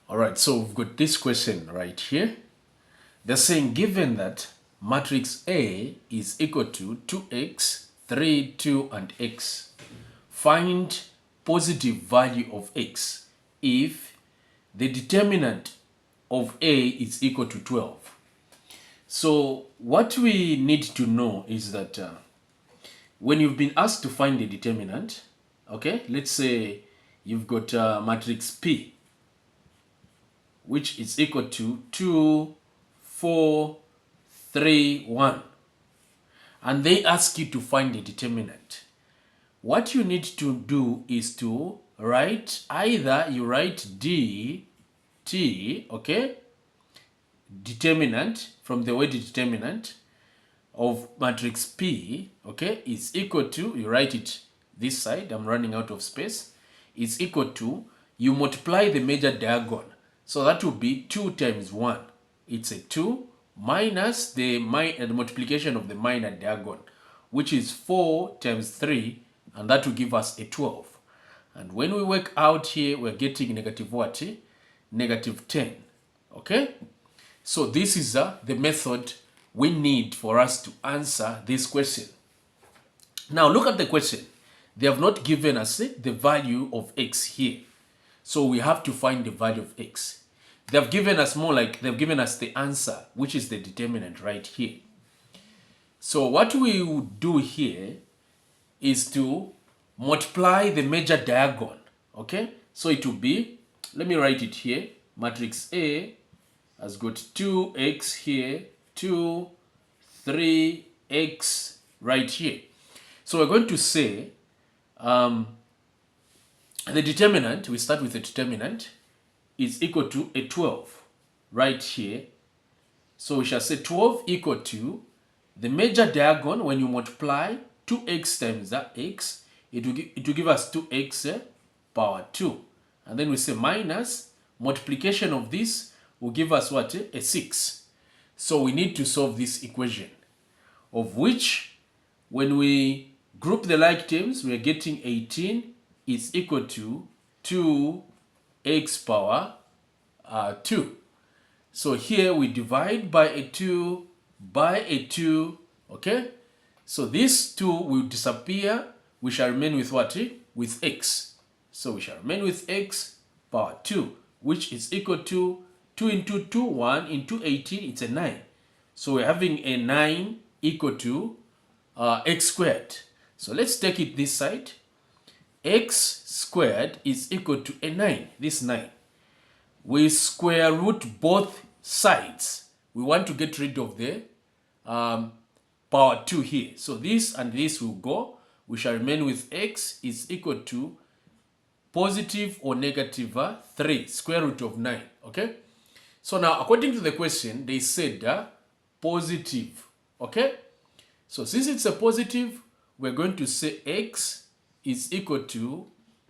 All right, so we've got this question right here. They're saying given that matrix A is equal to 2x, 3, 2, and x, find positive value of x if the determinant of A is equal to 12. So what we need to know is that when you've been asked to find the determinant, okay, let's say you've got matrix P, which is equal to 2, 4, 3, 1. And they ask you to find the determinant. What you need to do is to write, either you write D, T, okay, determinant, from the word determinant of matrix P, okay, is equal to, you write it this side, I'm running out of space, is equal to, you multiply the major diagonal. So that will be 2 times 1. It's a 2 minus the multiplication of the minor diagonal, which is 4 times 3, and that will give us a 12. And when we work out here, we're getting negative what? Negative 10. Okay? So this is the method we need for us to answer this question. Now look at the question. They have not given us the value of x here. So we have to find the value of x. They've given us more like they've given us the answer, which is the determinant right here. So what we would do here is to multiply the major diagonal. Okay? So it will be, let me write it here. Matrix A has got 2x here, 2, 3x right here. So we're going to say the determinant, we start with the determinant, is equal to a 12 right here. So we shall say 12 equal to the major diagonal. When you multiply 2x times that x, it will give us 2x power 2. And then we say minus multiplication of this will give us what? A 6. So we need to solve this equation, of which when we group the like terms, we are getting 18 is equal to 2x power 2. So here we divide by a 2 by a 2, okay? So this 2 will disappear. We shall remain with what? With x. So we shall remain with x power 2, which is equal to 2 into 2, 1 into 18, it's a 9. So we're having a 9 equal to x squared. So let's take it this side. X squared is equal to a 9, this 9. We square root both sides. We want to get rid of the power 2 here. So this and this will go. We shall remain with x is equal to positive or negative 3, square root of 9. Okay? So now, according to the question, they said positive. Okay? So since it's a positive, we're going to say x is equal to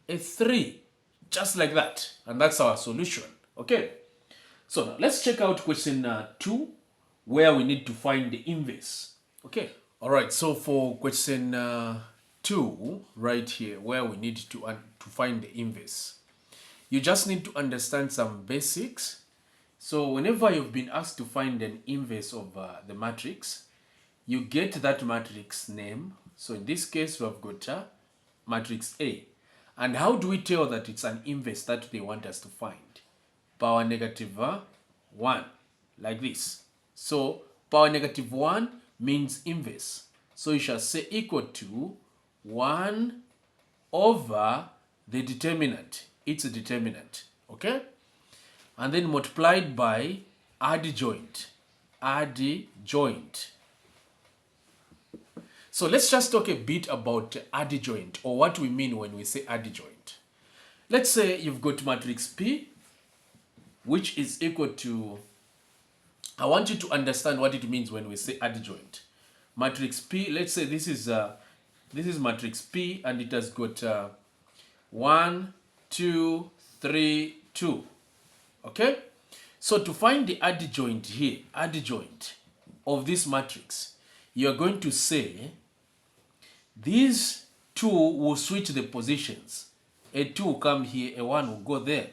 a 3. Just like that. And that's our solution. Okay? So now, let's check out question 2, where we need to find the inverse. Okay? All right, so for question 2, right here, where we need to find the inverse, you just need to understand some basics. So whenever you've been asked to find an inverse of the matrix, you get that matrix name. So in this case, we have got matrix A. And how do we tell that it's an inverse that they want us to find? Power negative 1, like this. So power negative 1 means inverse. So you shall say equal to 1 over the determinant. It's a determinant. Okay? And then multiplied by adjoint. Adjoint. So let's just talk a bit about adjoint, or what we mean when we say adjoint. Let's say you've got matrix P, which is equal to, I want you to understand what it means when we say adjoint. Matrix P, let's say this is matrix P, and it has got 1, 2, 3, 2. Okay? So to find the adjoint here, adjoint of this matrix, you are going to say these 2 will switch the positions. A 2 will come here, a 1 will go there.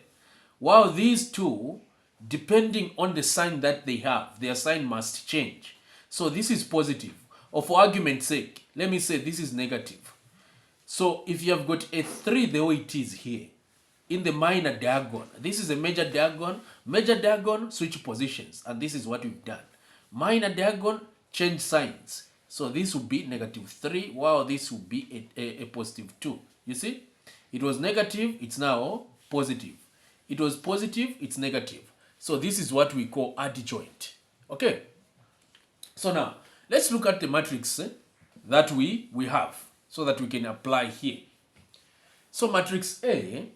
while these two, depending on the sign that they have, their sign must change. So this is positive. Or for argument's sake, let me say this is negative. So if you have got a 3 the way it is here, in the minor diagonal, this is a major diagonal, switch positions, and this is what we've done. Minor diagonal, change signs. So this will be negative 3, while this will be a positive 2. You see? It was negative, it's now positive. It was positive, it's negative. So this is what we call adjoint. Okay? So now, let's look at the matrix that we have, so that we can apply here. So matrix A,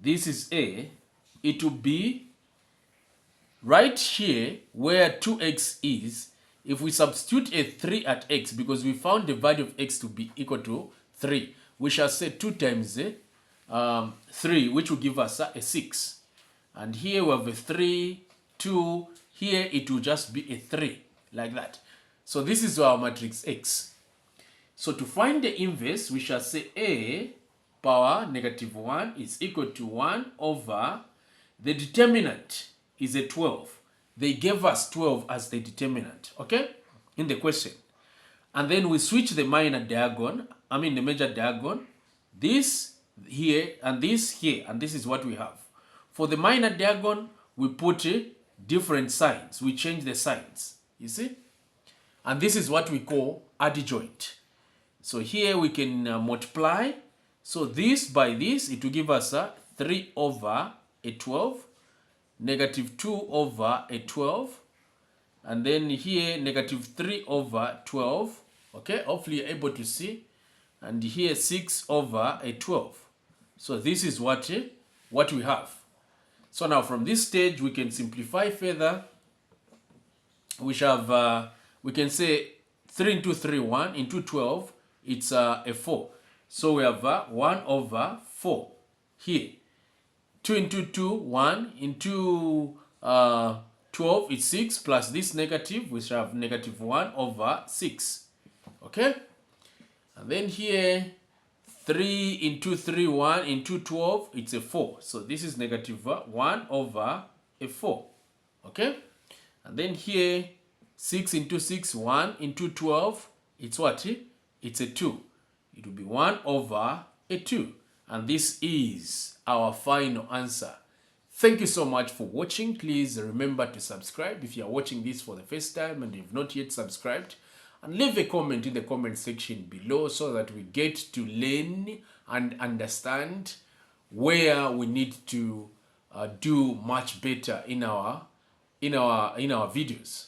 this is A, it will be right here where 2x is. If we substitute a 3 at x, because we found the value of x to be equal to 3, we shall say 2 times 3, which will give us a 6. And here we have a 3, 2, here it will just be a 3, like that. So this is our matrix X. So to find the inverse, we shall say A power negative 1 is equal to 1 over the determinant is a 12. They gave us 12 as the determinant, okay, in the question. And then we switch the minor diagonal, the major diagonal, this here and this here, and this is what we have. For the minor diagonal, we put different signs. We change the signs, you see? And this is what we call adjoint. So here we can multiply. So this by this, it will give us 3 over a 12, negative 2 over a 12, and then here negative 3 over 12. Okay, hopefully you're able to see. And here 6 over a 12. So this is what we have. So now from this stage, we can simplify further. We shall have, we can say 3 into 3, 1 into 12, it's a 4. So we have 1 over 4 here. 2 into 2, 1 into 12, it's 6, plus this negative, we shall have negative 1 over 6. Okay? And then here, 3 into 3, 1 into 12, it's a 4. So this is negative 1 over a 4. Okay? And then here, 6 into 6, 1 into 12, it's what? It's a 2. It will be 1 over a 2. And this is our final answer. Thank you so much for watching. Please remember to subscribe if you are watching this for the first time and you've not yet subscribed. And leave a comment in the comment section below so that we get to learn and understand where we need to do much better in our videos.